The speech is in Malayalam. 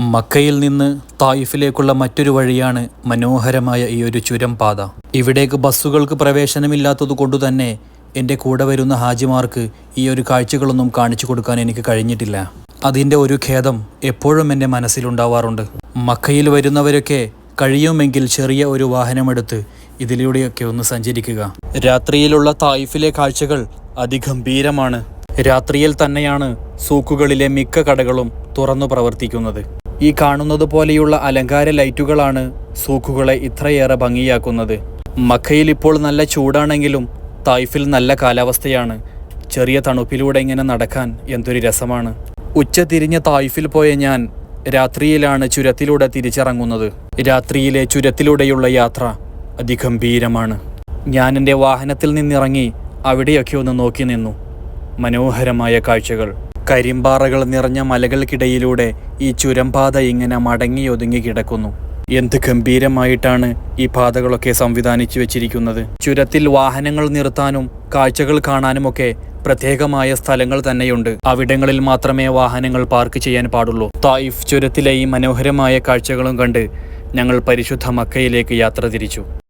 മക്കയിൽ നിന്ന് തായിഫിലേക്കുള്ള മറ്റൊരു വഴിയാണ് മനോഹരമായ ഈ ഒരു ചുരം പാത. ഇവിടേക്ക് ബസ്സുകൾക്ക് പ്രവേശനമില്ലാത്തതുകൊണ്ടു തന്നെ എൻ്റെ കൂടെ വരുന്ന ഹാജിമാർക്ക് ഈ ഒരു കാഴ്ചകളൊന്നും കാണിച്ചു കൊടുക്കാൻ എനിക്ക് കഴിഞ്ഞിട്ടില്ല. അതിൻ്റെ ഒരു ഖേദം എപ്പോഴും എൻ്റെ മനസ്സിലുണ്ടാവാറുണ്ട്. മക്കയിൽ വരുന്നവരൊക്കെ കഴിയുമെങ്കിൽ ചെറിയ ഒരു വാഹനമെടുത്ത് ഇതിലൂടെയൊക്കെ ഒന്ന് സഞ്ചരിക്കുക. രാത്രിയിലുള്ള തായിഫിലെ കാഴ്ചകൾ അതിഗംഭീരമാണ്. രാത്രിയിൽ തന്നെയാണ് സൂക്കുകളിലെ മിക്ക കടകളും തുറന്നു പ്രവർത്തിക്കുന്നത്. ഈ കാണുന്നത് പോലെയുള്ള അലങ്കാര ലൈറ്റുകളാണ് സൂക്കുകളെ ഇത്രയേറെ ഭംഗിയാക്കുന്നത്. മക്കയിൽ ഇപ്പോൾ നല്ല ചൂടാണെങ്കിലും തായിഫിൽ നല്ല കാലാവസ്ഥയാണ്. ചെറിയ തണുപ്പിലൂടെ ഇങ്ങനെ നടക്കാൻ എന്തൊരു രസമാണ്. ഉച്ചതിരിഞ്ഞ് തായിഫിൽ പോയ ഞാൻ രാത്രിയിലാണ് ചുരത്തിലൂടെ തിരിച്ചിറങ്ങുന്നത്. രാത്രിയിലെ ചുരത്തിലൂടെയുള്ള യാത്ര അതിഗംഭീരമാണ്. ഞാൻ എൻ്റെ വാഹനത്തിൽ നിന്നിറങ്ങി അവിടെയൊക്കെ ഒന്ന് നോക്കി നിന്നു. മനോഹരമായ കാഴ്ചകൾ. കരിമ്പാറകൾ നിറഞ്ഞ മലകൾക്കിടയിലൂടെ ഈ ചുരംപാത ഇങ്ങനെ മടങ്ങിയൊതുങ്ങി കിടക്കുന്നു. എന്ത് ഗംഭീരമായിട്ടാണ് ഈ പാതകളൊക്കെ സംവിധാനിച്ചു വെച്ചിരിക്കുന്നത്. ചുരത്തിൽ വാഹനങ്ങൾ നിർത്താനും കാഴ്ചകൾ കാണാനുമൊക്കെ പ്രത്യേകമായ സ്ഥലങ്ങൾ തന്നെയുണ്ട്. അവിടങ്ങളിൽ മാത്രമേ വാഹനങ്ങൾ പാർക്ക് ചെയ്യാൻ പാടുള്ളൂ. തായിഫ് ചുരത്തിലെ ഈ മനോഹരമായ കാഴ്ചകളും കണ്ട് ഞങ്ങൾ പരിശുദ്ധ മക്കയിലേക്ക് യാത്ര തിരിച്ചു.